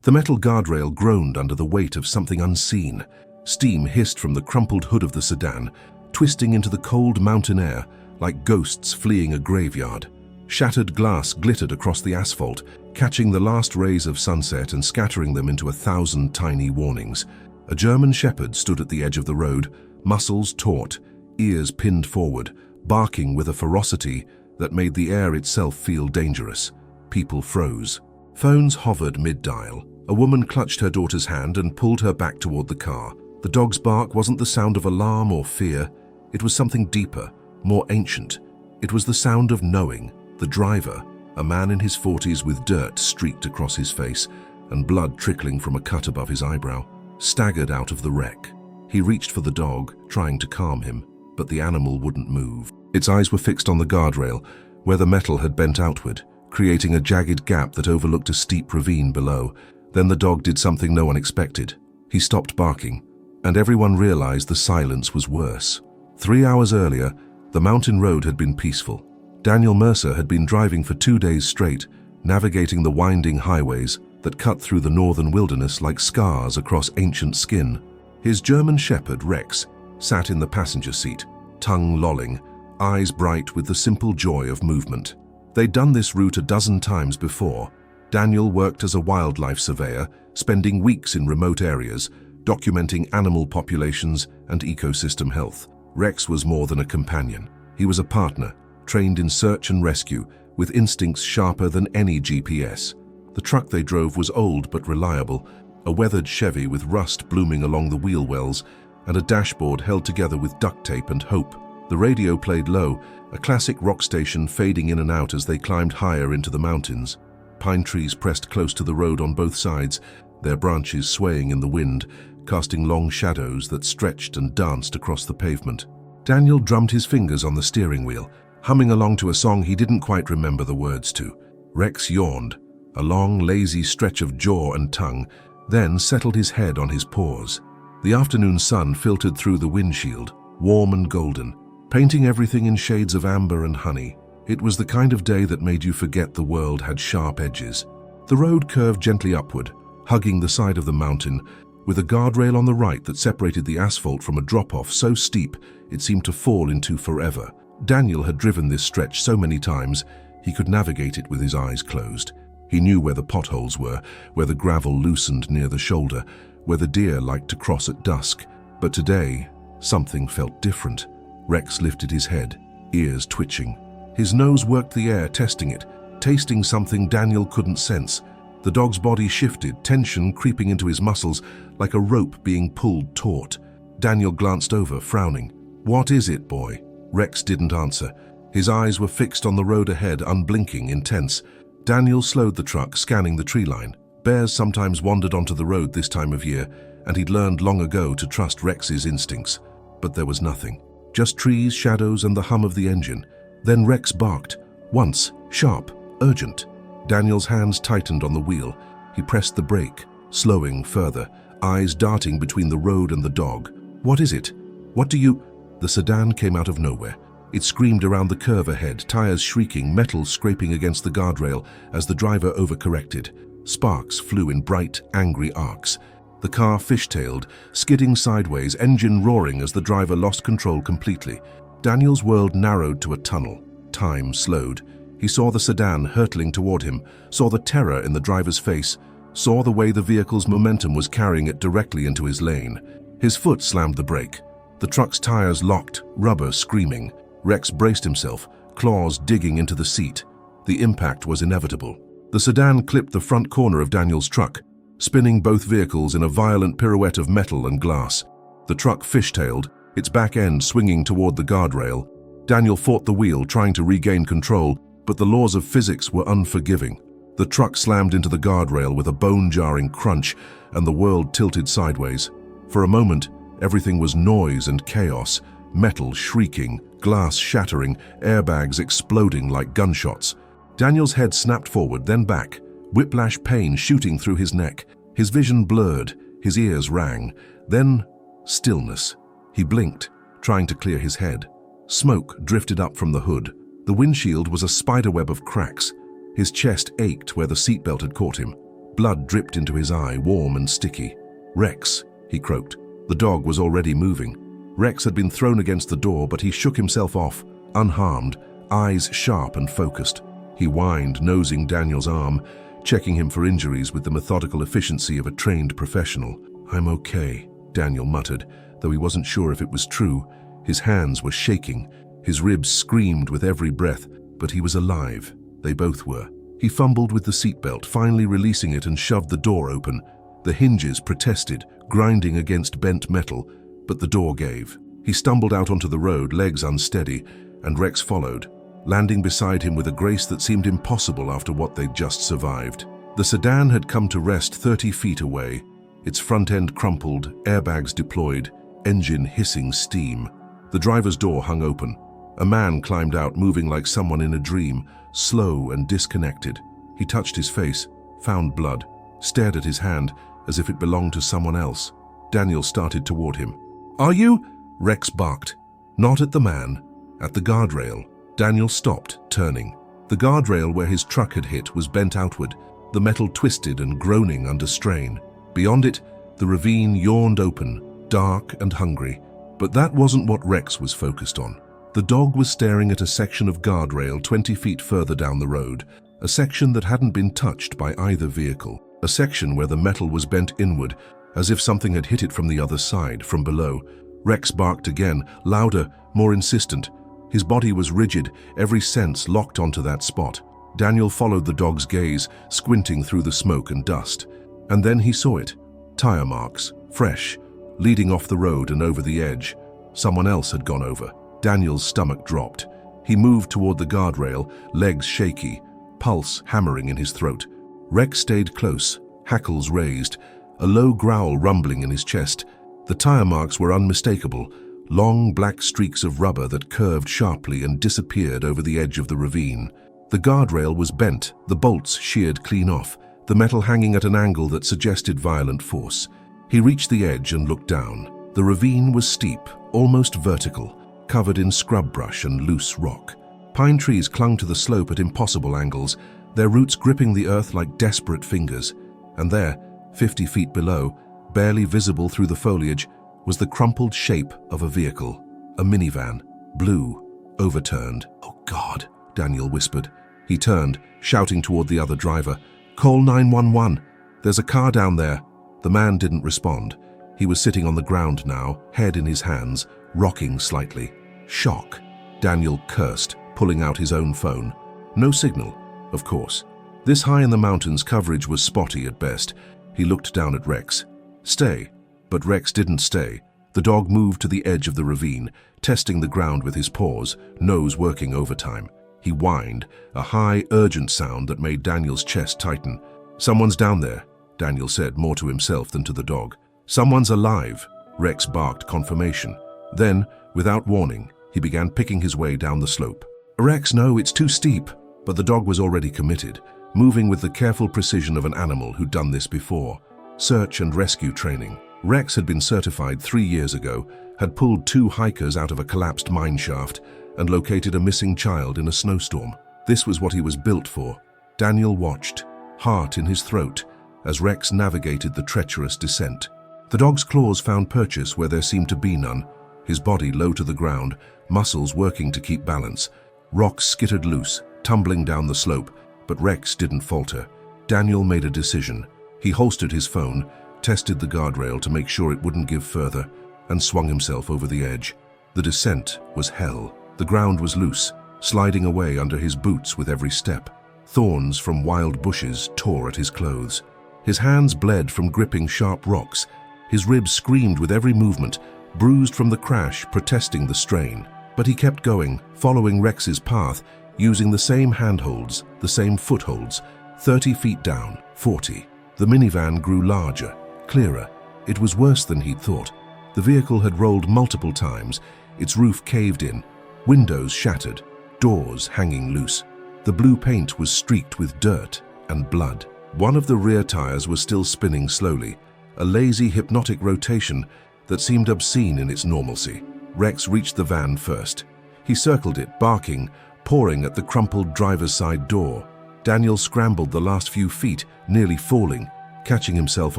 The metal guardrail groaned under the weight of something unseen. Steam hissed from the crumpled hood of the sedan, twisting into the cold mountain air like ghosts fleeing a graveyard. Shattered glass glittered across the asphalt, catching the last rays of sunset and scattering them into 1,000 tiny warnings. A German shepherd stood at the edge of the road, muscles taut, ears pinned forward, barking with a ferocity that made the air itself feel dangerous. People froze. Phones hovered mid-dial. A woman clutched her daughter's hand and pulled her back toward the car. The dog's bark wasn't the sound of alarm or fear. It was something deeper, more ancient. It was the sound of knowing. The driver, a man in his 40s with dirt streaked across his face and blood trickling from a cut above his eyebrow, staggered out of the wreck. He reached for the dog, trying to calm him, but the animal wouldn't move. Its eyes were fixed on the guardrail, where the metal had bent outward, creating a jagged gap that overlooked a steep ravine below. Then the dog did something no one expected. He stopped barking, and everyone realized the silence was worse. 3 hours earlier, the mountain road had been peaceful. Daniel Mercer had been driving for 2 days straight, navigating the winding highways that cut through the northern wilderness like scars across ancient skin. His German shepherd, Rex, sat in the passenger seat, tongue lolling, eyes bright with the simple joy of movement. They'd done this route a dozen times before. Daniel worked as a wildlife surveyor, spending weeks in remote areas, documenting animal populations and ecosystem health. Rex was more than a companion. He was a partner, trained in search and rescue, with instincts sharper than any GPS. The truck they drove was old but reliable, a weathered Chevy with rust blooming along the wheel wells, and a dashboard held together with duct tape and hope. The radio played low, a classic rock station fading in and out as they climbed higher into the mountains. Pine trees pressed close to the road on both sides, their branches swaying in the wind, casting long shadows that stretched and danced across the pavement. Daniel drummed his fingers on the steering wheel, humming along to a song he didn't quite remember the words to. Rex yawned, a long, lazy stretch of jaw and tongue, then settled his head on his paws. The afternoon sun filtered through the windshield, warm and golden, painting everything in shades of amber and honey. It was the kind of day that made you forget the world had sharp edges. The road curved gently upward, hugging the side of the mountain, with a guardrail on the right that separated the asphalt from a drop-off so steep it seemed to fall into forever. Daniel had driven this stretch so many times, he could navigate it with his eyes closed. He knew where the potholes were, where the gravel loosened near the shoulder, where the deer liked to cross at dusk. But today, something felt different. Rex lifted his head, ears twitching. His nose worked the air, testing it, tasting something Daniel couldn't sense. The dog's body shifted, tension creeping into his muscles like a rope being pulled taut. Daniel glanced over, frowning. "What is it, boy?" Rex didn't answer. His eyes were fixed on the road ahead, unblinking, intense. Daniel slowed the truck, scanning the tree line. Bears sometimes wandered onto the road this time of year, and he'd learned long ago to trust Rex's instincts. But there was nothing. Just trees, shadows, and the hum of the engine. Then Rex barked. Once, sharp, urgent. Daniel's hands tightened on the wheel. He pressed the brake, slowing further, eyes darting between the road and the dog. "What is it? What do you—" The sedan came out of nowhere. It screamed around the curve ahead, tires shrieking, metal scraping against the guardrail as the driver overcorrected. Sparks flew in bright, angry arcs. The car fishtailed, skidding sideways, engine roaring as the driver lost control completely. Daniel's world narrowed to a tunnel. Time slowed. He saw the sedan hurtling toward him, saw the terror in the driver's face, saw the way the vehicle's momentum was carrying it directly into his lane. His foot slammed the brake. The truck's tires locked, rubber screaming. Rex braced himself, claws digging into the seat. The impact was inevitable. The sedan clipped the front corner of Daniel's truck, spinning both vehicles in a violent pirouette of metal and glass. The truck fishtailed, its back end swinging toward the guardrail. Daniel fought the wheel, trying to regain control, but the laws of physics were unforgiving. The truck slammed into the guardrail with a bone-jarring crunch, and the world tilted sideways. For a moment, everything was noise and chaos, metal shrieking, glass shattering, airbags exploding like gunshots. Daniel's head snapped forward, then back, whiplash pain shooting through his neck. His vision blurred, his ears rang. Then, stillness. He blinked, trying to clear his head. Smoke drifted up from the hood. The windshield was a spiderweb of cracks. His chest ached where the seatbelt had caught him. Blood dripped into his eye, warm and sticky. "Rex," he croaked. The dog was already moving. Rex had been thrown against the door, but he shook himself off, unharmed, eyes sharp and focused. He whined, nosing Daniel's arm, checking him for injuries with the methodical efficiency of a trained professional. "I'm okay," Daniel muttered, though he wasn't sure if it was true. His hands were shaking. His ribs screamed with every breath, but he was alive. They both were. He fumbled with the seatbelt, finally releasing it, and shoved the door open. The hinges protested, grinding against bent metal, but the door gave. He stumbled out onto the road, legs unsteady, and Rex followed, landing beside him with a grace that seemed impossible after what they'd just survived. The sedan had come to rest 30 feet away, its front end crumpled, airbags deployed, engine hissing steam. The driver's door hung open. A man climbed out, moving like someone in a dream, slow and disconnected. He touched his face, found blood, stared at his hand as if it belonged to someone else. Daniel started toward him. "Are you?" Rex barked. Not at the man, at the guardrail. Daniel stopped, turning. The guardrail where his truck had hit was bent outward, the metal twisted and groaning under strain. Beyond it, the ravine yawned open, dark and hungry. But that wasn't what Rex was focused on. The dog was staring at a section of guardrail 20 feet further down the road, a section that hadn't been touched by either vehicle, a section where the metal was bent inward, as if something had hit it from the other side, from below. Rex barked again, louder, more insistent. His body was rigid, every sense locked onto that spot. Daniel followed the dog's gaze, squinting through the smoke and dust. And then he saw it. Tire marks, fresh, leading off the road and over the edge. Someone else had gone over. Daniel's stomach dropped. He moved toward the guardrail, legs shaky, pulse hammering in his throat. Rex stayed close, hackles raised, a low growl rumbling in his chest. The tire marks were unmistakable, long black streaks of rubber that curved sharply and disappeared over the edge of the ravine. The guardrail was bent, the bolts sheared clean off, the metal hanging at an angle that suggested violent force. He reached the edge and looked down. The ravine was steep, almost vertical, covered in scrub brush and loose rock. Pine trees clung to the slope at impossible angles, their roots gripping the earth like desperate fingers. And there, 50 feet below, barely visible through the foliage, was the crumpled shape of a vehicle, a minivan, blue, overturned. "Oh God," Daniel whispered. He turned, shouting toward the other driver, "Call 911. There's a car down there." The man didn't respond. He was sitting on the ground now, head in his hands, rocking slightly. Shock. Daniel cursed, pulling out his own phone. No signal, of course. This high in the mountains, coverage was spotty at best. He looked down at Rex. "Stay." But Rex didn't stay. The dog moved to the edge of the ravine, testing the ground with his paws, nose working overtime. He whined, a high, urgent sound that made Daniel's chest tighten. "Someone's down there," Daniel said, more to himself than to the dog. "Someone's alive." Rex barked confirmation. Then, without warning, he began picking his way down the slope. "Rex, no, it's too steep." But the dog was already committed, moving with the careful precision of an animal who'd done this before. Search and rescue training. Rex had been certified 3 years ago, had pulled 2 hikers out of a collapsed mine shaft, and located a missing child in a snowstorm. This was what he was built for. Daniel watched, heart in his throat, as Rex navigated the treacherous descent. The dog's claws found purchase where there seemed to be none, his body low to the ground, muscles working to keep balance. Rocks skittered loose, tumbling down the slope, but Rex didn't falter. Daniel made a decision. He holstered his phone, tested the guardrail to make sure it wouldn't give further, and swung himself over the edge. The descent was hell. The ground was loose, sliding away under his boots with every step. Thorns from wild bushes tore at his clothes. His hands bled from gripping sharp rocks. His ribs screamed with every movement, bruised from the crash, protesting the strain. But he kept going, following Rex's path, using the same handholds, the same footholds. 30 feet down, 40. The minivan grew larger, clearer. It was worse than he'd thought. The vehicle had rolled multiple times, its roof caved in, windows shattered, doors hanging loose. The blue paint was streaked with dirt and blood. One of the rear tires was still spinning slowly, a lazy, hypnotic rotation that seemed obscene in its normalcy. Rex reached the van first. He circled it, barking, pawing at the crumpled driver's side door. Daniel scrambled the last few feet, nearly falling, catching himself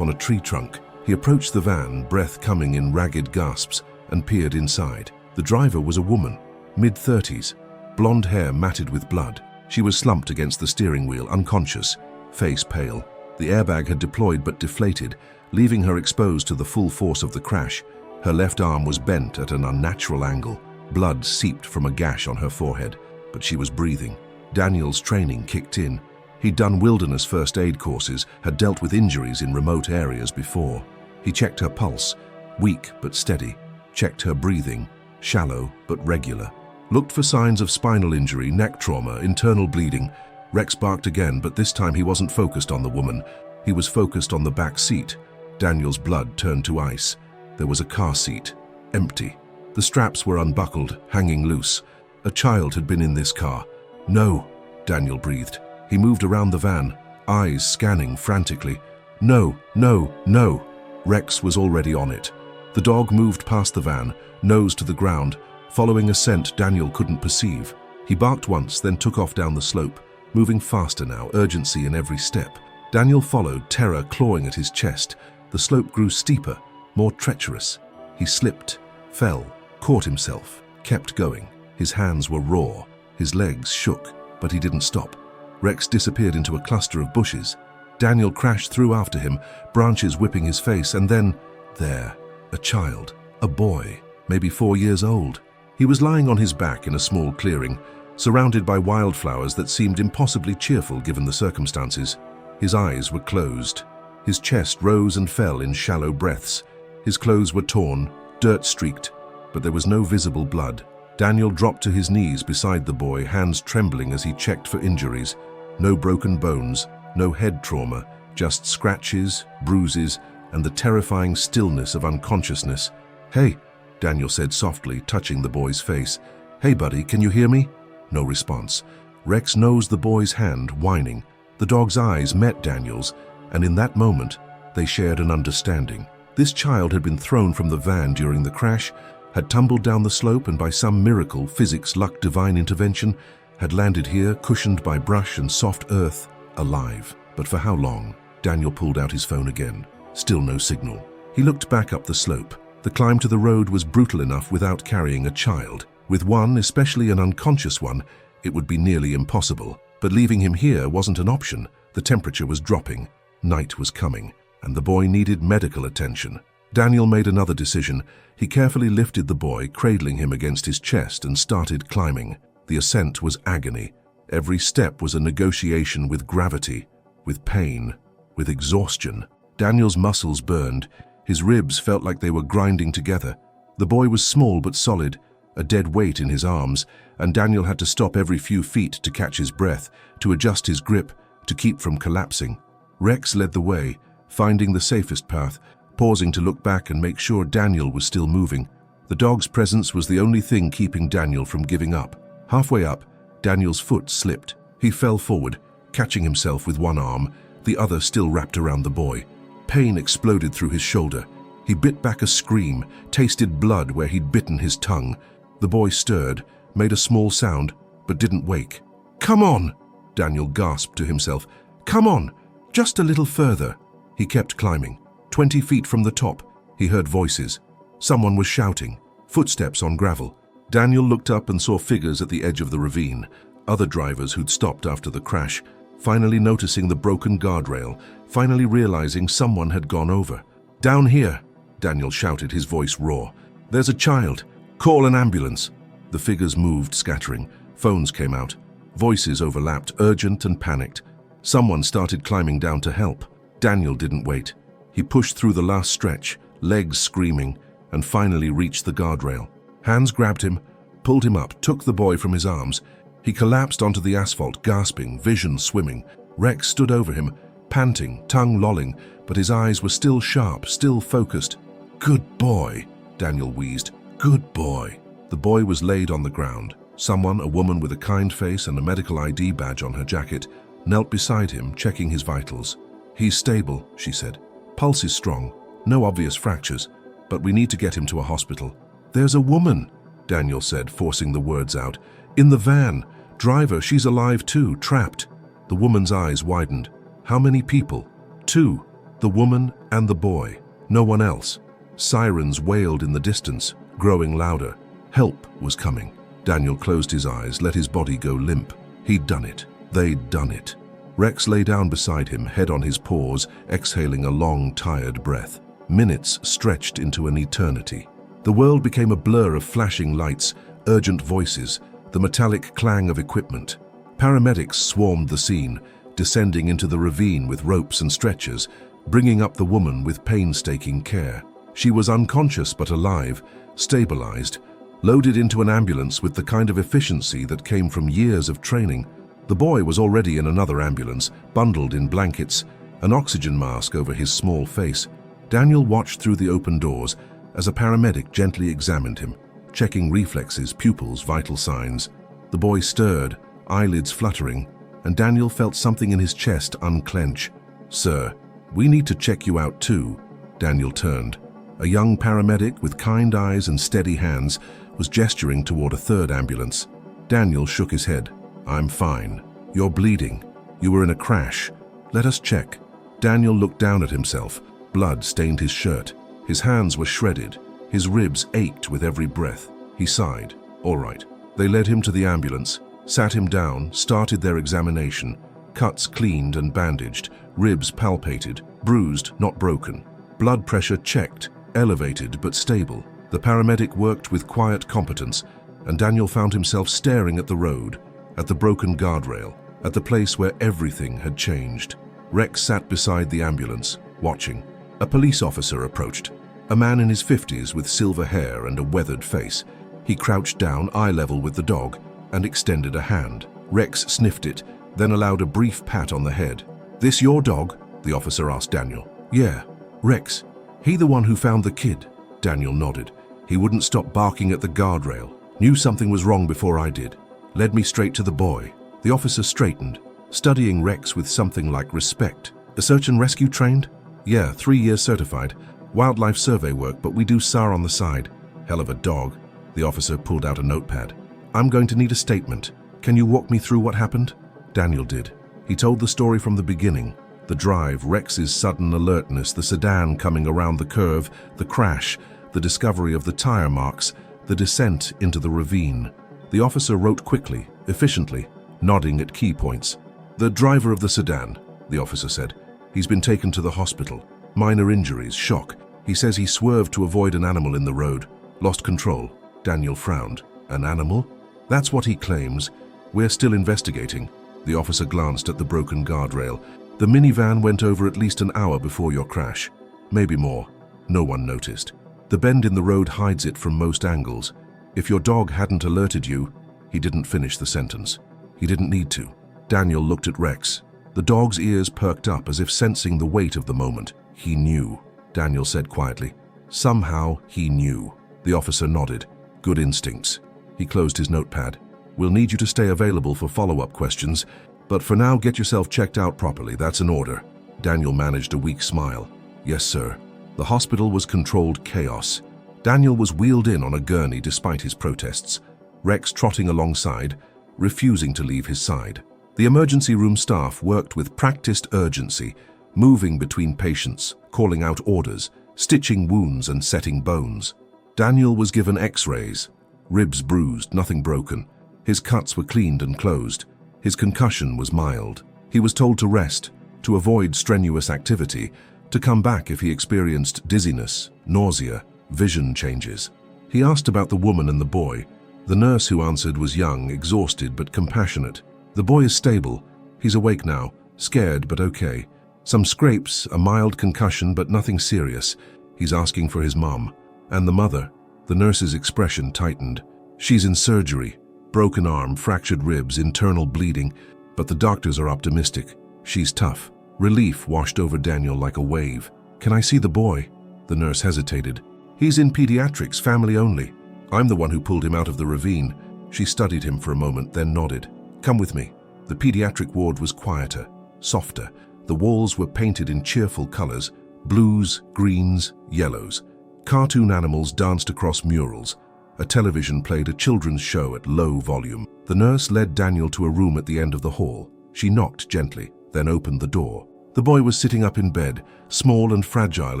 on a tree trunk. He approached the van, breath coming in ragged gasps, and peered inside. The driver was a woman, mid-30s, blonde hair matted with blood. She was slumped against the steering wheel, unconscious, face pale. The airbag had deployed but deflated, leaving her exposed to the full force of the crash. Her left arm was bent at an unnatural angle. Blood seeped from a gash on her forehead, but she was breathing. Daniel's training kicked in. He'd done wilderness first aid courses, had dealt with injuries in remote areas before. He checked her pulse, weak but steady, checked her breathing, shallow but regular. Looked for signs of spinal injury, neck trauma, internal bleeding. Rex barked again, but this time he wasn't focused on the woman. He was focused on the back seat. Daniel's blood turned to ice. There was a car seat, empty. The straps were unbuckled, hanging loose. A child had been in this car. No, Daniel breathed. He moved around the van, eyes scanning frantically. No, no, no. Rex was already on it. The dog moved past the van, nose to the ground, following a scent Daniel couldn't perceive. He barked once, then took off down the slope, moving faster now, urgency in every step. Daniel followed, terror clawing at his chest. The slope grew steeper, more treacherous. He slipped, fell, caught himself, kept going. His hands were raw, his legs shook, but he didn't stop. Rex disappeared into a cluster of bushes. Daniel crashed through after him, branches whipping his face, and then, there, a child, a boy, maybe 4 years old. He was lying on his back in a small clearing, surrounded by wildflowers that seemed impossibly cheerful given the circumstances. His eyes were closed. His chest rose and fell in shallow breaths. His clothes were torn, dirt-streaked, but there was no visible blood. Daniel dropped to his knees beside the boy, hands trembling as he checked for injuries. No broken bones, no head trauma, just scratches, bruises, and the terrifying stillness of unconsciousness. "Hey," Daniel said softly, touching the boy's face. "Hey, buddy, can you hear me?" No response. Rex nosed the boy's hand, whining. The dog's eyes met Daniel's, and in that moment, they shared an understanding. This child had been thrown from the van during the crash, had tumbled down the slope, and by some miracle, physics, luck, divine intervention, had landed here, cushioned by brush and soft earth, alive. But for how long? Daniel pulled out his phone again. Still no signal. He looked back up the slope. The climb to the road was brutal enough without carrying a child. With one, especially an unconscious one, it would be nearly impossible. But leaving him here wasn't an option. The temperature was dropping. Night was coming, and the boy needed medical attention. Daniel made another decision. He carefully lifted the boy, cradling him against his chest, and started climbing. The ascent was agony. Every step was a negotiation with gravity, with pain, with exhaustion. Daniel's muscles burned. His ribs felt like they were grinding together. The boy was small but solid, a dead weight in his arms, and Daniel had to stop every few feet to catch his breath, to adjust his grip, to keep from collapsing. Rex led the way, finding the safest path, pausing to look back and make sure Daniel was still moving. The dog's presence was the only thing keeping Daniel from giving up. Halfway up, Daniel's foot slipped. He fell forward, catching himself with one arm, the other still wrapped around the boy. Pain exploded through his shoulder. He bit back a scream, tasted blood where he'd bitten his tongue. The boy stirred, made a small sound, but didn't wake. "Come on!" Daniel gasped to himself. "Come on! Just a little further." He kept climbing. 20 feet from the top, he heard voices. Someone was shouting. Footsteps on gravel. Daniel looked up and saw figures at the edge of the ravine. Other drivers who'd stopped after the crash, finally noticing the broken guardrail, finally realizing someone had gone over. "Down here!" Daniel shouted, his voice raw. "There's a child! Call an ambulance!" The figures moved, scattering. Phones came out. Voices overlapped, urgent and panicked. Someone started climbing down to help. Daniel didn't wait. He pushed through the last stretch, legs screaming, and finally reached the guardrail. Hands grabbed him, pulled him up, took the boy from his arms. He collapsed onto the asphalt, gasping, vision swimming. Rex stood over him, panting, tongue lolling, but his eyes were still sharp, still focused. "Good boy," Daniel wheezed. "Good boy." The boy was laid on the ground. Someone, a woman with a kind face and a medical ID badge on her jacket, knelt beside him, checking his vitals. "He's stable," she said. "Pulse is strong. No obvious fractures, but we need to get him to a hospital." "There's a woman," Daniel said, forcing the words out. "In the van. Driver, she's alive too, trapped." The woman's eyes widened. How many people? 2. The woman and the boy. No one else. Sirens wailed in the distance, growing louder. Help was coming. Daniel closed his eyes, let his body go limp. He'd done it. They'd done it. Rex lay down beside him, head on his paws, exhaling a long, tired breath. Minutes stretched into an eternity. The world became a blur of flashing lights, urgent voices, the metallic clang of equipment. Paramedics swarmed the scene, descending into the ravine with ropes and stretchers, bringing up the woman with painstaking care. She was unconscious but alive, stabilized, loaded into an ambulance with the kind of efficiency that came from years of training. The boy was already in another ambulance, bundled in blankets, an oxygen mask over his small face. Daniel watched through the open doors as a paramedic gently examined him, checking reflexes, pupils, vital signs. The boy stirred, eyelids fluttering, and Daniel felt something in his chest unclench. "Sir, we need to check you out too." Daniel turned. A young paramedic with kind eyes and steady hands was gesturing toward a third ambulance. Daniel shook his head. "I'm fine. You're bleeding. You were in a crash. Let us check." Daniel looked down at himself. Blood stained his shirt. His hands were shredded. His ribs ached with every breath. He sighed. "All right." They led him to the ambulance, sat him down, started their examination. Cuts cleaned and bandaged, ribs palpated, bruised, not broken. Blood pressure checked, elevated but stable. The paramedic worked with quiet competence, and Daniel found himself staring at the road, at the broken guardrail, at the place where everything had changed. Rex sat beside the ambulance, watching. A police officer approached, a man in his 50s with silver hair and a weathered face. He crouched down, eye level with the dog, and extended a hand. Rex sniffed it, then allowed a brief pat on the head. "This your dog?" the officer asked Daniel. "Yeah." "Rex, he the one who found the kid?" Daniel nodded. "He wouldn't stop barking at the guardrail. Knew something was wrong before I did. Led me straight to the boy." The officer straightened, studying Rex with something like respect. "A search and rescue trained?" "Yeah, 3 years certified. Wildlife survey work, but we do SAR on the side." "Hell of a dog." The officer pulled out a notepad. "I'm going to need a statement. Can you walk me through what happened?" Daniel did. He told the story from the beginning. The drive, Rex's sudden alertness, the sedan coming around the curve, the crash, the discovery of the tire marks, the descent into the ravine. The officer wrote quickly, efficiently, nodding at key points. "The driver of the sedan," the officer said. "He's been taken to the hospital. Minor injuries, shock. He says he swerved to avoid an animal in the road. Lost control." Daniel frowned. "An animal?" "That's what he claims. We're still investigating." The officer glanced at the broken guardrail. "The minivan went over at least an hour before your crash. Maybe more. No one noticed. The bend in the road hides it from most angles. If your dog hadn't alerted you..." He didn't finish the sentence. He didn't need to. Daniel looked at Rex. The dog's ears perked up as if sensing the weight of the moment. "He knew," Daniel said quietly. "Somehow he knew." The officer nodded. "Good instincts." He closed his notepad. "We'll need you to stay available for follow-up questions, but for now get yourself checked out properly. That's an order." Daniel managed a weak smile. "Yes, sir." The hospital was controlled chaos. Daniel was wheeled in on a gurney despite his protests, Rex trotting alongside, refusing to leave his side. The emergency room staff worked with practiced urgency, moving between patients, calling out orders, stitching wounds and setting bones. Daniel was given x-rays. Ribs bruised, nothing broken. His cuts were cleaned and closed. His concussion was mild. He was told to rest, to avoid strenuous activity, to come back if he experienced dizziness, nausea, vision changes. He asked about the woman and the boy. The nurse who answered was young, exhausted but compassionate. "The boy is stable. He's awake now, scared but okay. Some scrapes, a mild concussion but nothing serious. He's asking for his mom." "And the mother?" The nurse's expression tightened. "She's in surgery. Broken arm, fractured ribs, internal bleeding, but the doctors are optimistic. She's tough." Relief washed over Daniel like a wave. "Can I see the boy?" The nurse hesitated. "He's in pediatrics, family only. I'm the one who pulled him out of the ravine." She studied him for a moment, then nodded. "Come with me." The pediatric ward was quieter, softer. The walls were painted in cheerful colors, blues, greens, yellows. Cartoon animals danced across murals. A television played a children's show at low volume. The nurse led Daniel to a room at the end of the hall. She knocked gently, then opened the door. The boy was sitting up in bed, small and fragile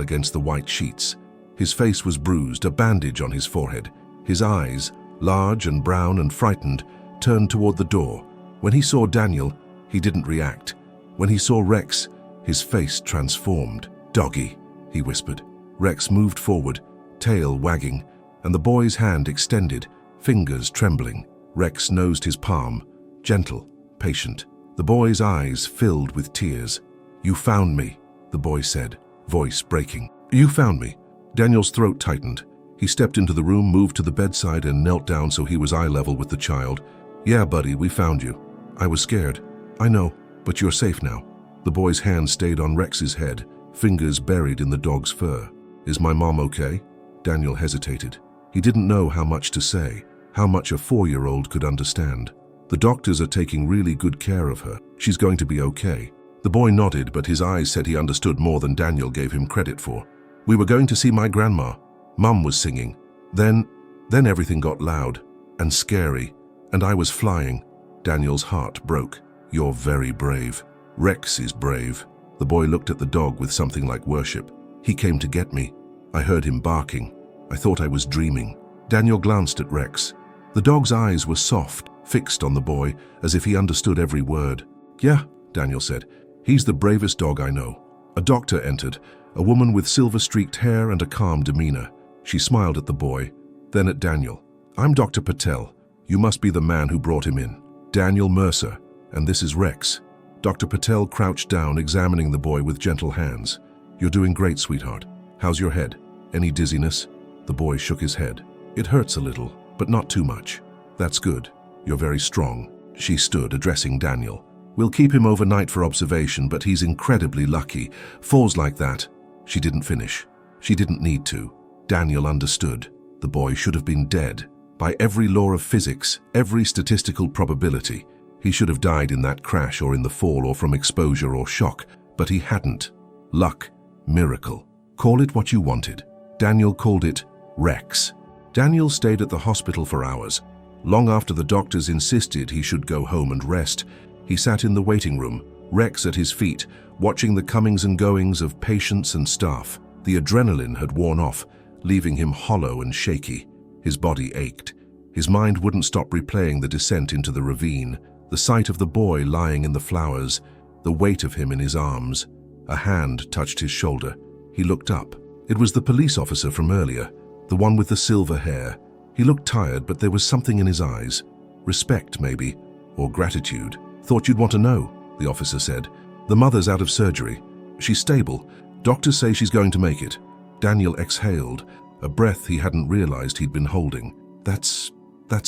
against the white sheets. His face was bruised, a bandage on his forehead. His eyes, large and brown and frightened, turned toward the door. When he saw Daniel, he didn't react. When he saw Rex, his face transformed. "Doggy," he whispered. Rex moved forward, tail wagging, and the boy's hand extended, fingers trembling. Rex nosed his palm, gentle, patient. The boy's eyes filled with tears. "You found me," the boy said, voice breaking. "You found me." Daniel's throat tightened. He stepped into the room, moved to the bedside, and knelt down so he was eye level with the child. "Yeah, buddy, we found you. I was scared. I know, but you're safe now." The boy's hand stayed on Rex's head, fingers buried in the dog's fur. "Is my mom okay?" Daniel hesitated. He didn't know how much to say, how much a 4-year-old could understand. "The doctors are taking really good care of her. She's going to be okay." The boy nodded, but his eyes said he understood more than Daniel gave him credit for. "We were going to see my grandma. Mum was singing. Then everything got loud and scary, and I was flying." Daniel's heart broke. "You're very brave." "Rex is brave." The boy looked at the dog with something like worship. "He came to get me. I heard him barking. I thought I was dreaming." Daniel glanced at Rex. The dog's eyes were soft, fixed on the boy, as if he understood every word. "Yeah," Daniel said. "He's the bravest dog I know." A doctor entered, a woman with silver-streaked hair and a calm demeanor. She smiled at the boy, then at Daniel. "I'm Dr. Patel. You must be the man who brought him in. Daniel Mercer, and this is Rex." Dr. Patel crouched down, examining the boy with gentle hands. "You're doing great, sweetheart. How's your head? Any dizziness?" The boy shook his head. "It hurts a little, but not too much." "That's good. You're very strong." She stood, addressing Daniel. "We'll keep him overnight for observation, but he's incredibly lucky. Falls like that." She didn't finish. She didn't need to. Daniel understood. The boy should have been dead. By every law of physics, every statistical probability, he should have died in that crash or in the fall or from exposure or shock, but he hadn't. Luck, miracle. Call it what you wanted. Daniel called it Rex. Daniel stayed at the hospital for hours. Long after the doctors insisted he should go home and rest, he sat in the waiting room, Rex at his feet, watching the comings and goings of patients and staff. The adrenaline had worn off, leaving him hollow and shaky. His body ached. His mind wouldn't stop replaying the descent into the ravine, the sight of the boy lying in the flowers, the weight of him in his arms. A hand touched his shoulder. He looked up. It was the police officer from earlier, the one with the silver hair. He looked tired, but there was something in his eyes. Respect, maybe, or gratitude. "Thought you'd want to know," the officer said. "The mother's out of surgery. She's stable. Doctors say she's going to make it." Daniel exhaled, a breath he hadn't realized he'd been holding. That's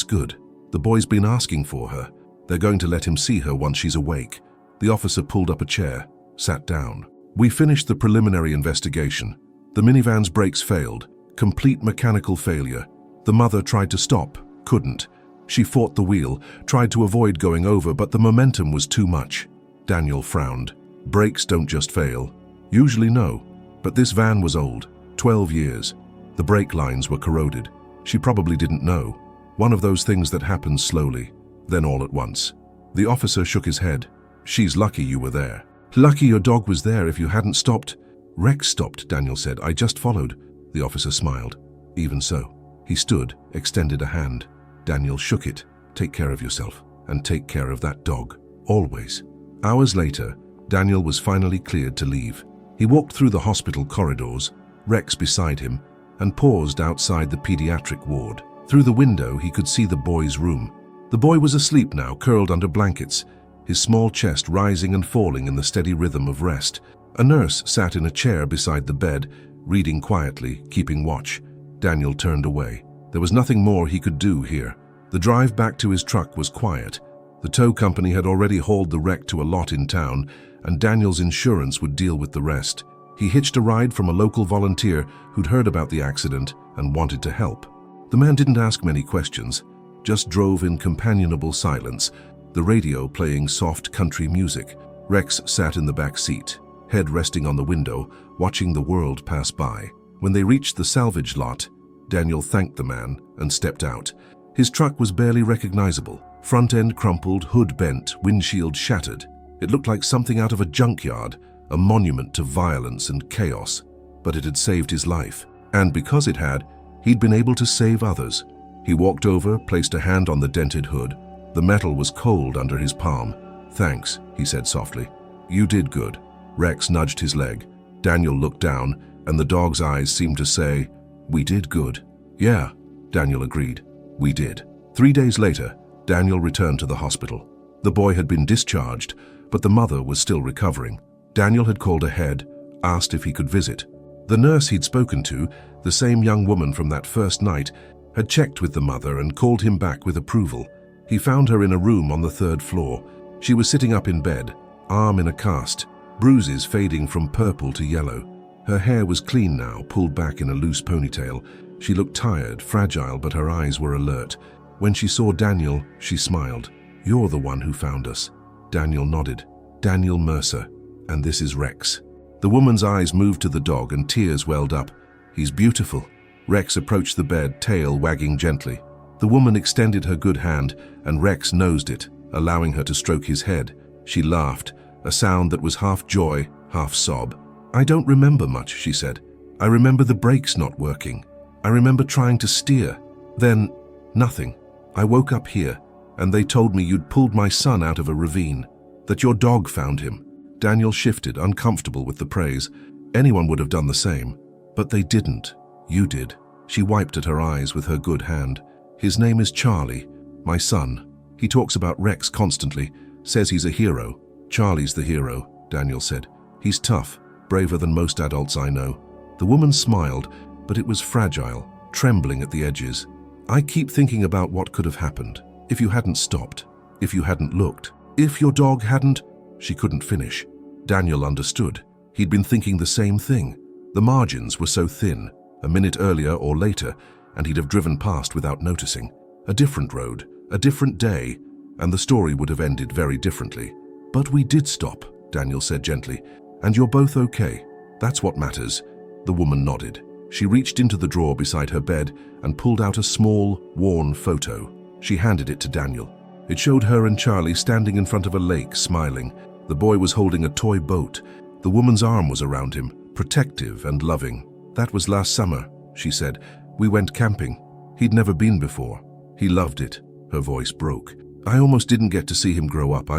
good. The boy's been asking for her. They're going to let him see her once she's awake." The officer pulled up a chair, sat down. "We finished the preliminary investigation. The minivan's brakes failed. Complete mechanical failure. The mother tried to stop, couldn't. She fought the wheel, tried to avoid going over, but the momentum was too much." Daniel frowned. "Brakes don't just fail." "Usually no, but this van was old, 12 years. The brake lines were corroded. She probably didn't know. One of those things that happens slowly, then all at once." The officer shook his head. "She's lucky you were there." "Lucky your dog was there. If you hadn't stopped." "Rex stopped," Daniel said. "I just followed." The officer smiled. "Even so." He stood, extended a hand. Daniel shook it. "Take care of yourself, and take care of that dog. Always." Hours later, Daniel was finally cleared to leave. He walked through the hospital corridors, Rex beside him, and paused outside the pediatric ward. Through the window, he could see the boy's room. The boy was asleep now, curled under blankets, his small chest rising and falling in the steady rhythm of rest. A nurse sat in a chair beside the bed, reading quietly, keeping watch. Daniel turned away. There was nothing more he could do here. The drive back to his truck was quiet. The tow company had already hauled the wreck to a lot in town, and Daniel's insurance would deal with the rest. He hitched a ride from a local volunteer who'd heard about the accident and wanted to help. The man didn't ask many questions, just drove in companionable silence, the radio playing soft country music. Rex sat in the back seat, head resting on the window, watching the world pass by. When they reached the salvage lot, Daniel thanked the man and stepped out. His truck was barely recognizable. Front end crumpled, hood bent, windshield shattered. It looked like something out of a junkyard, a monument to violence and chaos. But it had saved his life. And because it had, he'd been able to save others. He walked over, placed a hand on the dented hood. The metal was cold under his palm. "Thanks," he said softly. "You did good." Rex nudged his leg. Daniel looked down, and the dog's eyes seemed to say, "We did good." "Yeah," Daniel agreed. "We did." 3 days later, Daniel returned to the hospital. The boy had been discharged, but the mother was still recovering. Daniel had called ahead, asked if he could visit. The nurse he'd spoken to, the same young woman from that first night, had checked with the mother and called him back with approval. He found her in a room on the 3rd floor. She was sitting up in bed, arm in a cast, bruises fading from purple to yellow. Her hair was clean now, pulled back in a loose ponytail. She looked tired, fragile, but her eyes were alert. When she saw Daniel, she smiled. "You're the one who found us." Daniel nodded. "Daniel Mercer, and this is Rex." The woman's eyes moved to the dog and tears welled up. "He's beautiful." Rex approached the bed, tail wagging gently. The woman extended her good hand, and Rex nosed it, allowing her to stroke his head. She laughed, a sound that was half joy, half sob. "I don't remember much," she said. "I remember the brakes not working. I remember trying to steer. Then, nothing. I woke up here, and they told me you'd pulled my son out of a ravine, that your dog found him." Daniel shifted, uncomfortable with the praise. Anyone would have done the same. "But they didn't. You did." She wiped at her eyes with her good hand. "His name is Charlie, my son. He talks about Rex constantly, says he's a hero." "Charlie's the hero," Daniel said. "He's tough, braver than most adults I know." The woman smiled, but it was fragile, trembling at the edges. "I keep thinking about what could have happened. If you hadn't stopped, if you hadn't looked, if your dog hadn't—" She couldn't finish. Daniel understood. He'd been thinking the same thing. The margins were so thin, a minute earlier or later, and he'd have driven past without noticing. A different road, a different day, and the story would have ended very differently. "But we did stop," Daniel said gently, "and you're both okay. That's what matters." The woman nodded. She reached into the drawer beside her bed and pulled out a small, worn photo. She handed it to Daniel. It showed her and Charlie standing in front of a lake, smiling. The boy was holding a toy boat. The woman's arm was around him, protective and loving. "That was last summer," she said. "We went camping. He'd never been before. He loved it." Her voice broke. "I almost didn't get to see him grow up.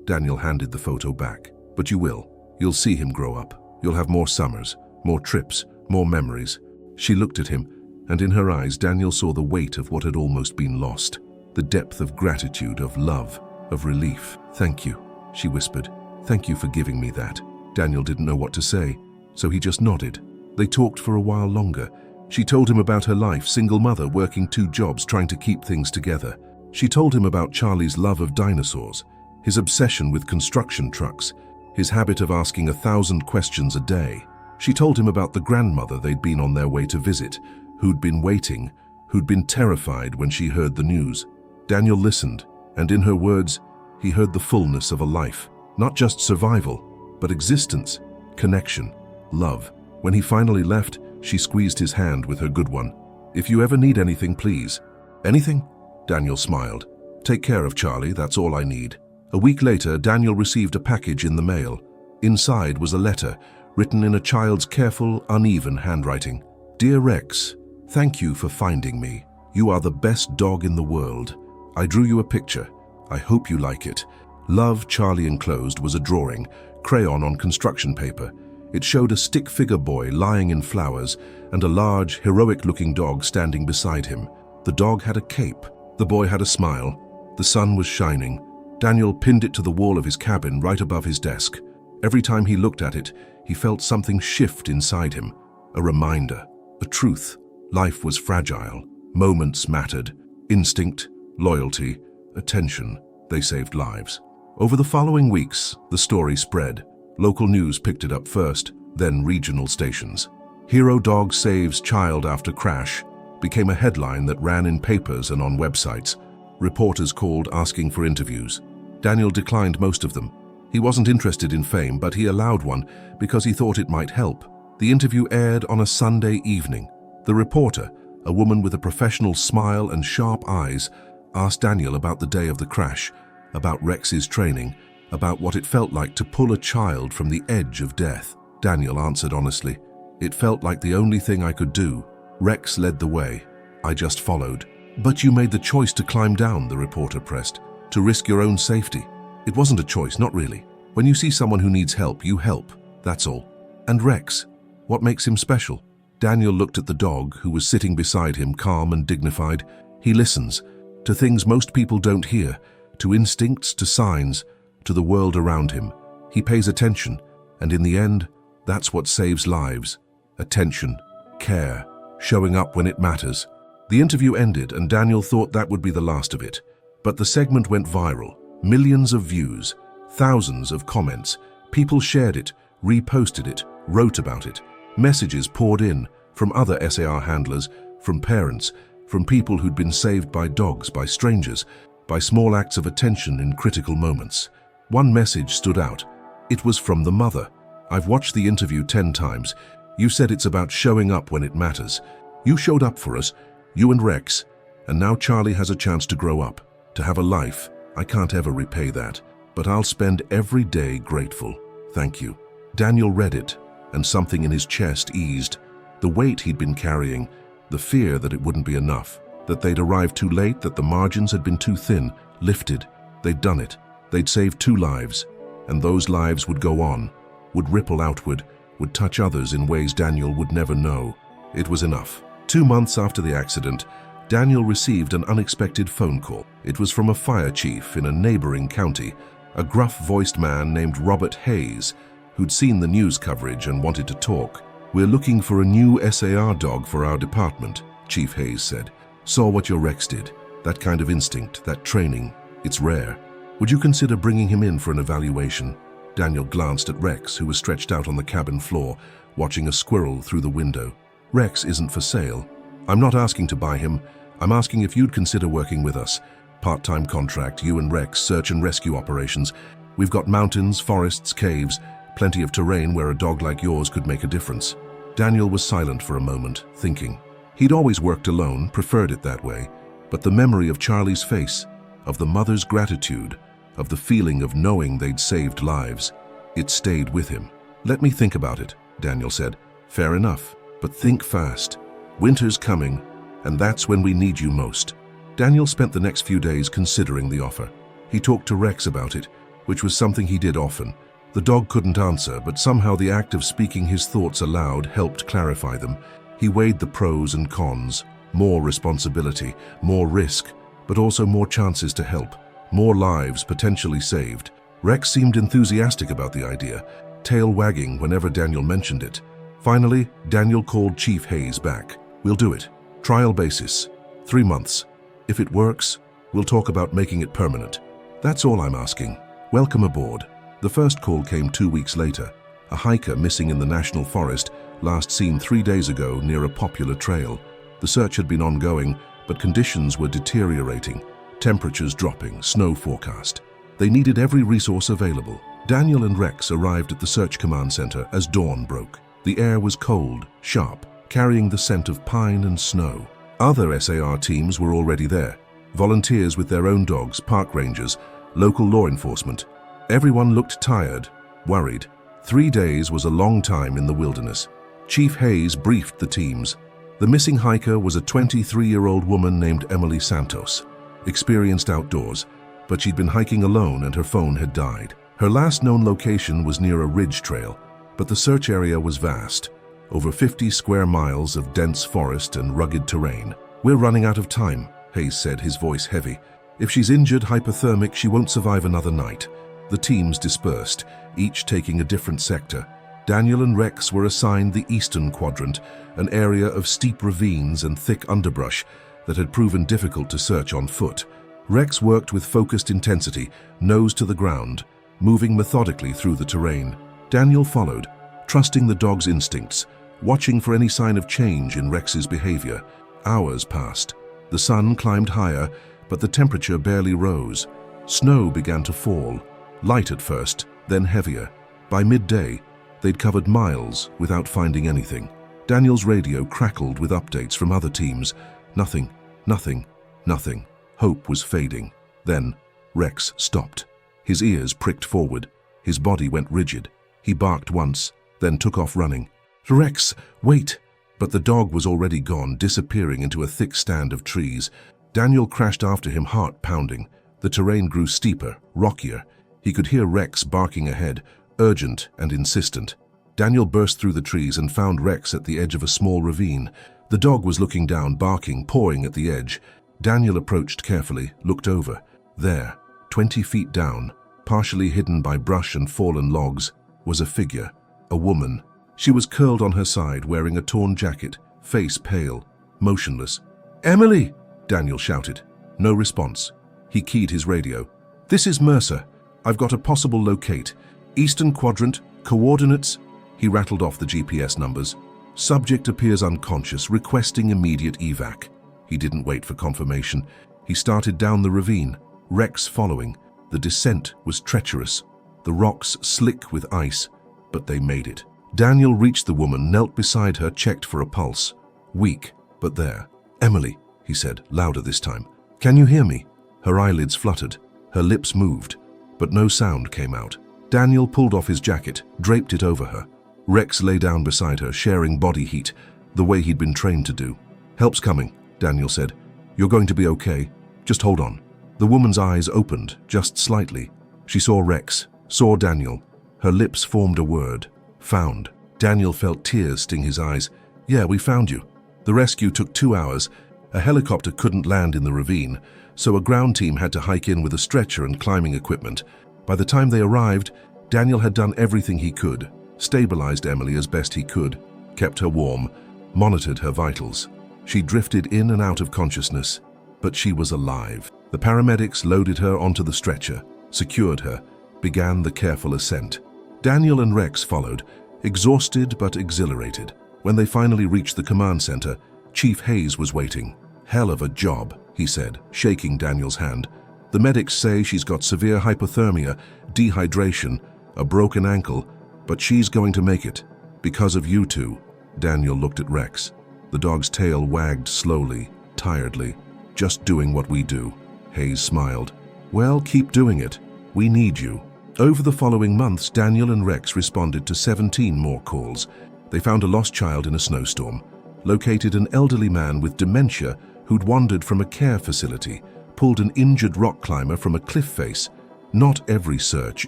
Daniel handed the photo back. "But you will. You'll see him grow up. You'll have more summers, more trips, more memories." She looked at him, and in her eyes Daniel saw the weight of what had almost been lost. The depth of gratitude, of love, of relief. "Thank you," she whispered. "Thank you for giving me that." Daniel didn't know what to say, so he just nodded. They talked for a while longer. She told him about her life, single mother, working 2 jobs, trying to keep things together. She told him about Charlie's love of dinosaurs, his obsession with construction trucks, his habit of asking 1,000 questions a day. She told him about the grandmother they'd been on their way to visit, who'd been waiting, who'd been terrified when she heard the news. Daniel listened, and in her words, he heard the fullness of a life. Not just survival, but existence, connection, love. When he finally left, she squeezed his hand with her good one. "If you ever need anything, please." "Anything?" Daniel smiled. "Take care of Charlie, that's all I need." A week later, Daniel received a package in the mail. Inside was a letter, written in a child's careful, uneven handwriting. "Dear Rex, thank you for finding me. You are the best dog in the world. I drew you a picture. I hope you like it. Love, Charlie." Enclosed was a drawing, crayon on construction paper. It showed a stick figure boy lying in flowers and a large, heroic-looking dog standing beside him. The dog had a cape. The boy had a smile. The sun was shining. Daniel pinned it to the wall of his cabin right above his desk. Every time he looked at it, he felt something shift inside him. A reminder, a truth. Life was fragile. Moments mattered. Instinct, loyalty, attention. They saved lives. Over the following weeks, the story spread. Local news picked it up first, then regional stations. "Hero dog saves child after crash" became a headline that ran in papers and on websites. Reporters called asking for interviews. Daniel declined most of them. He wasn't interested in fame, but he allowed one because he thought it might help. The interview aired on a Sunday evening. The reporter, a woman with a professional smile and sharp eyes, asked Daniel about the day of the crash, about Rex's training, about what it felt like to pull a child from the edge of death. Daniel answered honestly. It felt like the only thing I could do. Rex led the way. I just followed. But you made the choice to climb down, the reporter pressed, to risk your own safety. It wasn't a choice, not really. When you see someone who needs help, you help. That's all. And Rex, what makes him special? Daniel looked at the dog, who was sitting beside him, calm and dignified. He listens to things most people don't hear, to instincts, to signs, to the world around him. He pays attention, and in the end, that's what saves lives. Attention, care, showing up when it matters. The interview ended, and Daniel thought that would be the last of it. But the segment went viral. Millions of views, thousands of comments. People shared it, reposted it, wrote about it. Messages poured in from other SAR handlers, from parents, from people who'd been saved by dogs, by strangers, by small acts of attention in critical moments. One message stood out. It was from the mother. I've watched the interview 10 times. You said it's about showing up when it matters. You showed up for us, you and Rex, and now Charlie has a chance to grow up, to have a life. I can't ever repay that, but I'll spend every day grateful. Thank you. Daniel read it, and something in his chest eased. The weight he'd been carrying, the fear that it wouldn't be enough, that they'd arrived too late, that the margins had been too thin, lifted. They'd done it. They'd saved 2 lives, and those lives would go on, would ripple outward, would touch others in ways Daniel would never know. It was enough. 2 months after the accident, Daniel received an unexpected phone call. It was from a fire chief in a neighboring county, a gruff-voiced man named Robert Hayes, who'd seen the news coverage and wanted to talk. We're looking for a new SAR dog for our department, Chief Hayes said. Saw what your Rex did. That kind of instinct, that training, it's rare. Would you consider bringing him in for an evaluation? Daniel glanced at Rex, who was stretched out on the cabin floor, watching a squirrel through the window. Rex isn't for sale. I'm not asking to buy him. I'm asking if you'd consider working with us. Part-time contract, you and Rex, search and rescue operations. We've got mountains, forests, caves, plenty of terrain where a dog like yours could make a difference. Daniel was silent for a moment, thinking. He'd always worked alone, preferred it that way, but the memory of Charlie's face, of the mother's gratitude, of the feeling of knowing they'd saved lives, it stayed with him. Let me think about it, Daniel said. Fair enough, but think fast. Winter's coming, and that's when we need you most. Daniel spent the next few days considering the offer. He talked to Rex about it, which was something he did often. The dog couldn't answer, but somehow the act of speaking his thoughts aloud helped clarify them. He weighed the pros and cons, more responsibility, more risk, but also more chances to help, more lives potentially saved. Rex seemed enthusiastic about the idea, tail wagging whenever Daniel mentioned it. Finally, Daniel called Chief Hayes back. We'll do it. Trial basis. 3 months. If it works, we'll talk about making it permanent. That's all I'm asking. Welcome aboard. The first call came 2 weeks later. A hiker missing in the national forest, last seen 3 days ago near a popular trail. The search had been ongoing, but conditions were deteriorating. Temperatures dropping, snow forecast. They needed every resource available. Daniel and Rex arrived at the search command center as dawn broke. The air was cold, sharp, carrying the scent of pine and snow. Other SAR teams were already there. Volunteers with their own dogs, park rangers, local law enforcement. Everyone looked tired, worried. 3 days was a long time in the wilderness. Chief Hayes briefed the teams. The missing hiker was a 23-year-old woman named Emily Santos, experienced outdoors, but she'd been hiking alone and her phone had died. Her last known location was near a ridge trail, but the search area was vast, over 50 square miles of dense forest and rugged terrain. We're running out of time, Hayes said, his voice heavy. If she's injured, hypothermic, she won't survive another night. The teams dispersed, each taking a different sector. Daniel and Rex were assigned the eastern quadrant, an area of steep ravines and thick underbrush that had proven difficult to search on foot. Rex worked with focused intensity, nose to the ground, moving methodically through the terrain. Daniel followed, trusting the dog's instincts, watching for any sign of change in Rex's behavior. Hours passed. The sun climbed higher, but the temperature barely rose. Snow began to fall, light at first, then heavier. By midday, they'd covered miles without finding anything. Daniel's radio crackled with updates from other teams. Nothing, nothing, nothing. Hope was fading. Then, Rex stopped. His ears pricked forward. His body went rigid. He barked once, then took off running. "Rex, wait!" But the dog was already gone, disappearing into a thick stand of trees. Daniel crashed after him, heart pounding. The terrain grew steeper, rockier. He could hear Rex barking ahead, urgent and insistent. Daniel burst through the trees and found Rex at the edge of a small ravine. The dog was looking down, barking, pawing at the edge. Daniel approached carefully, looked over. There, 20 feet down, partially hidden by brush and fallen logs, was a figure, a woman. She was curled on her side, wearing a torn jacket, face pale, motionless. "Emily!" Daniel shouted. No response. He keyed his radio. "This is Mercer. I've got a possible locate. Eastern quadrant, coordinates." He rattled off the GPS numbers. "Subject appears unconscious, requesting immediate evac." He didn't wait for confirmation. He started down the ravine, Rex following. The descent was treacherous, the rocks slick with ice, but they made it. Daniel reached the woman, knelt beside her, checked for a pulse. Weak, but there. "Emily," he said, louder this time. "Can you hear me?" Her eyelids fluttered. Her lips moved, but no sound came out. Daniel pulled off his jacket, draped it over her. Rex lay down beside her, sharing body heat, the way he'd been trained to do. "Help's coming," Daniel said. "You're going to be okay. Just hold on." The woman's eyes opened, just slightly. She saw Rex, saw Daniel. Her lips formed a word. "Found." Daniel felt tears sting his eyes. "Yeah, we found you. The rescue took 2 hours. A helicopter couldn't land in the ravine, so a ground team had to hike in with a stretcher and climbing equipment. By the time they arrived, Daniel had done everything he could, stabilized Emily as best he could, kept her warm, monitored her vitals. She drifted in and out of consciousness, but she was alive. The paramedics loaded her onto the stretcher, secured her, began the careful ascent. Daniel and Rex followed, exhausted but exhilarated. When they finally reached the command center, Chief Hayes was waiting. "Hell of a job," he said, shaking Daniel's hand. "The medics say she's got severe hypothermia, dehydration, a broken ankle, but she's going to make it. Because of you two." Daniel looked at Rex. The dog's tail wagged slowly, tiredly. "Just doing what we do." Hayes smiled. "Well, keep doing it. We need you." Over the following months, Daniel and Rex responded to 17 more calls. They found a lost child in a snowstorm, located an elderly man with dementia who'd wandered from a care facility, pulled an injured rock climber from a cliff face. Not every search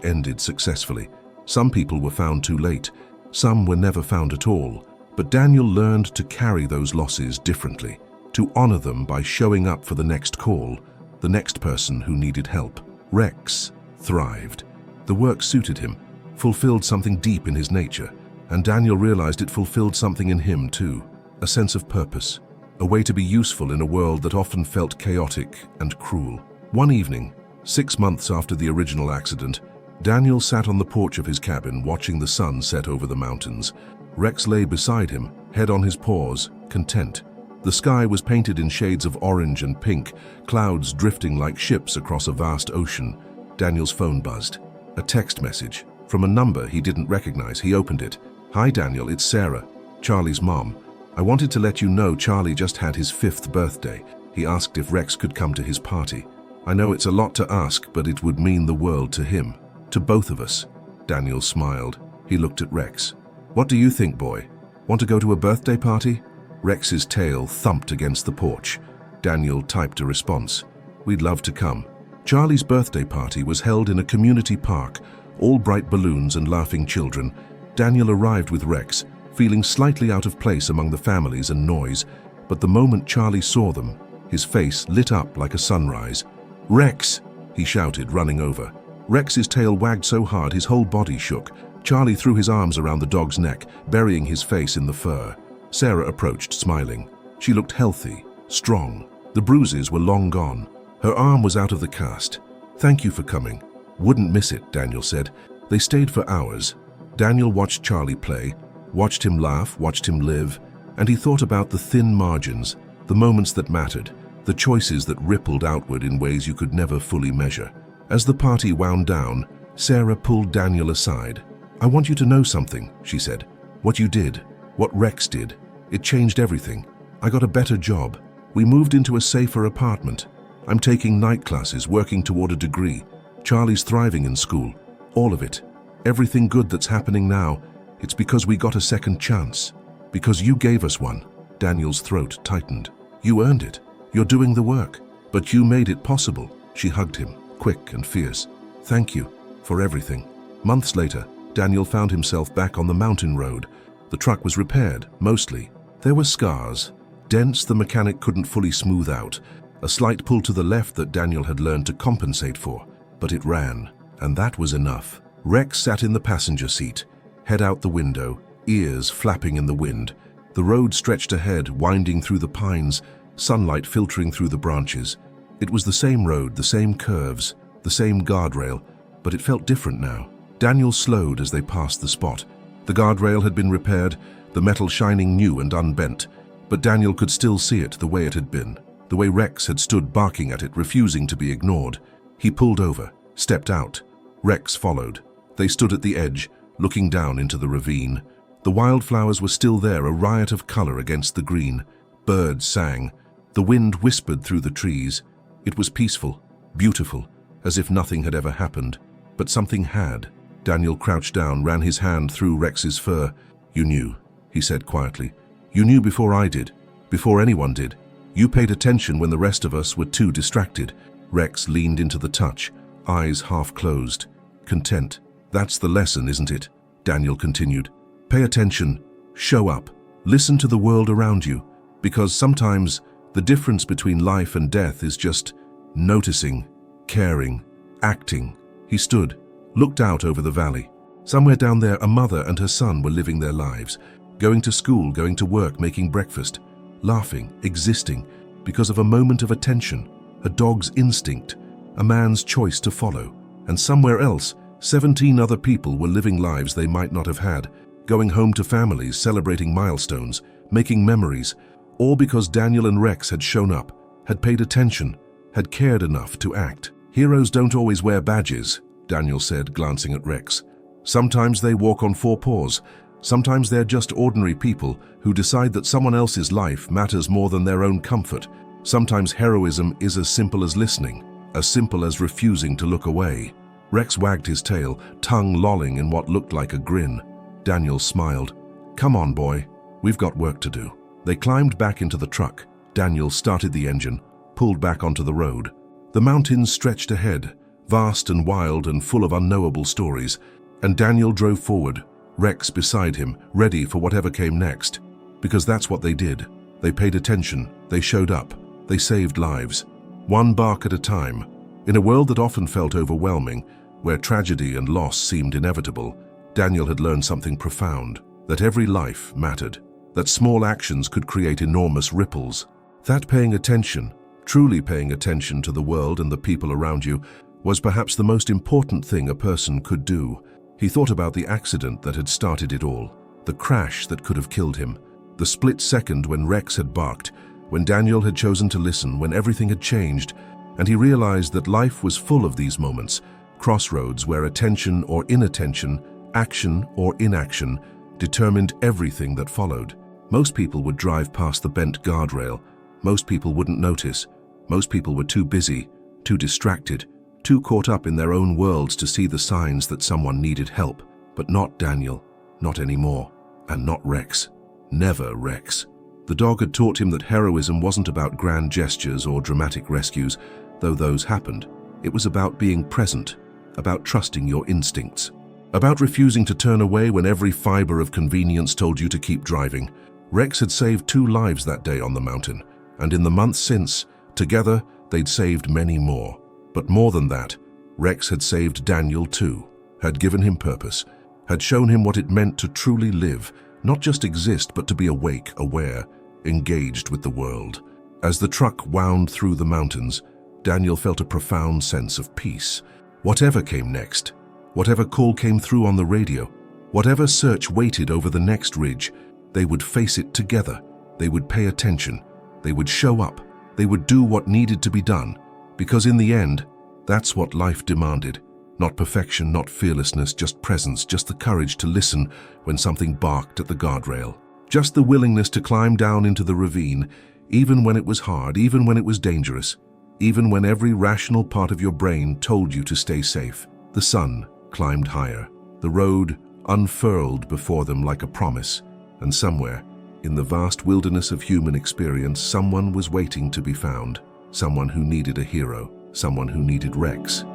ended successfully. Some people were found too late. Some were never found at all. But Daniel learned to carry those losses differently, to honor them by showing up for the next call, the next person who needed help. Rex thrived. The work suited him, fulfilled something deep in his nature, and Daniel realized it fulfilled something in him too, a sense of purpose, a way to be useful in a world that often felt chaotic and cruel. One evening, 6 months after the original accident, Daniel sat on the porch of his cabin watching the sun set over the mountains. Rex lay beside him, head on his paws, content. The sky was painted in shades of orange and pink, clouds drifting like ships across a vast ocean. Daniel's phone buzzed. A text message from a number he didn't recognize. He opened it. "Hi Daniel, it's Sarah, Charlie's mom. I wanted to let you know Charlie just had his 5th birthday. He asked if Rex could come to his party. I know it's a lot to ask, but it would mean the world to him, to both of us." Daniel smiled. He looked at Rex. "What do you think, boy? Want to go to a birthday party?" Rex's tail thumped against the porch. Daniel typed a response. "We'd love to come." Charlie's birthday party was held in a community park, all bright balloons and laughing children. Daniel arrived with Rex, feeling slightly out of place among the families and noise, but the moment Charlie saw them, his face lit up like a sunrise. "Rex!" he shouted, running over. Rex's tail wagged so hard his whole body shook. Charlie threw his arms around the dog's neck, burying his face in the fur. Sarah approached, smiling. She looked healthy, strong. The bruises were long gone. Her arm was out of the cast. "Thank you for coming. Wouldn't miss it," Daniel said. They stayed for hours. Daniel watched Charlie play, watched him laugh, watched him live, and he thought about the thin margins, the moments that mattered, the choices that rippled outward in ways you could never fully measure. As the party wound down, Sarah pulled Daniel aside. "I want you to know something," she said. "What you did, what Rex did, it changed everything. I got a better job. We moved into a safer apartment. I'm taking night classes, working toward a degree. Charlie's thriving in school. All of it. Everything good that's happening now. It's because we got a second chance. Because you gave us one. Daniel's throat tightened. You earned it. You're doing the work. But you made it possible. She hugged him, quick and fierce. Thank you for everything. Months later, Daniel found himself back on the mountain road. The truck was repaired, mostly. There were scars, dents the mechanic couldn't fully smooth out, a slight pull to the left that Daniel had learned to compensate for. But it ran, and that was enough. Rex sat in the passenger seat, head out the window, ears flapping in the wind. The road stretched ahead, winding through the pines, sunlight filtering through the branches. It was the same road, the same curves, the same guardrail, but it felt different now. Daniel slowed as they passed the spot. The guardrail had been repaired, the metal shining new and unbent, but Daniel could still see it the way it had been, the way Rex had stood barking at it, refusing to be ignored. He pulled over, stepped out. Rex followed. They stood at the edge, looking down into the ravine. The wildflowers were still there, a riot of color against the green. Birds sang. The wind whispered through the trees. It was peaceful, beautiful, as if nothing had ever happened. But something had. Daniel crouched down, ran his hand through Rex's fur. You knew, he said quietly. You knew before I did, before anyone did. You paid attention when the rest of us were too distracted. Rex leaned into the touch, eyes half closed. Content. That's the lesson, isn't it? Daniel continued. Pay attention, show up, listen to the world around you, because sometimes the difference between life and death is just noticing, caring, acting. He stood, looked out over the valley. Somewhere down there, a mother and her son were living their lives, going to school, going to work, making breakfast, laughing, existing, because of a moment of attention, a dog's instinct, a man's choice to follow. And somewhere else, 17 other people were living lives they might not have had, going home to families, celebrating milestones, making memories, all because Daniel and Rex had shown up, had paid attention, had cared enough to act. Heroes don't always wear badges, Daniel said, glancing at Rex. Sometimes they walk on four paws. Sometimes they're just ordinary people who decide that someone else's life matters more than their own comfort. Sometimes heroism is as simple as listening, as simple as refusing to look away. Rex wagged his tail, tongue lolling in what looked like a grin. Daniel smiled. Come on, boy. We've got work to do. They climbed back into the truck. Daniel started the engine, pulled back onto the road. The mountains stretched ahead, vast and wild and full of unknowable stories, and Daniel drove forward, Rex beside him, ready for whatever came next. Because that's what they did. They paid attention, they showed up, they saved lives. One bark at a time. In a world that often felt overwhelming, where tragedy and loss seemed inevitable, Daniel had learned something profound, that every life mattered, that small actions could create enormous ripples. That paying attention, truly paying attention to the world and the people around you, was perhaps the most important thing a person could do. He thought about the accident that had started it all, the crash that could have killed him, the split second when Rex had barked, when Daniel had chosen to listen, when everything had changed, and he realized that life was full of these moments, crossroads where attention or inattention, action or inaction, determined everything that followed. Most people would drive past the bent guardrail. Most people wouldn't notice. Most people were too busy, too distracted, too caught up in their own worlds to see the signs that someone needed help. But not Daniel, not anymore, and not Rex. Never Rex. The dog had taught him that heroism wasn't about grand gestures or dramatic rescues, though those happened. It was about being present, about trusting your instincts, about refusing to turn away when every fiber of convenience told you to keep driving. Rex had saved 2 lives that day on the mountain, and in the months since, together, they'd saved many more. But more than that, Rex had saved Daniel too, had given him purpose, had shown him what it meant to truly live, not just exist, but to be awake, aware, engaged with the world. As the truck wound through the mountains, Daniel felt a profound sense of peace. Whatever came next, whatever call came through on the radio, whatever search waited over the next ridge, they would face it together. They would pay attention. They would show up. They would do what needed to be done. Because in the end, that's what life demanded. Not perfection, not fearlessness, just presence, just the courage to listen when something barked at the guardrail. Just the willingness to climb down into the ravine, even when it was hard, even when it was dangerous. Even when every rational part of your brain told you to stay safe. The sun climbed higher. The road unfurled before them like a promise, and somewhere, in the vast wilderness of human experience, someone was waiting to be found. Someone who needed a hero. Someone who needed Rex.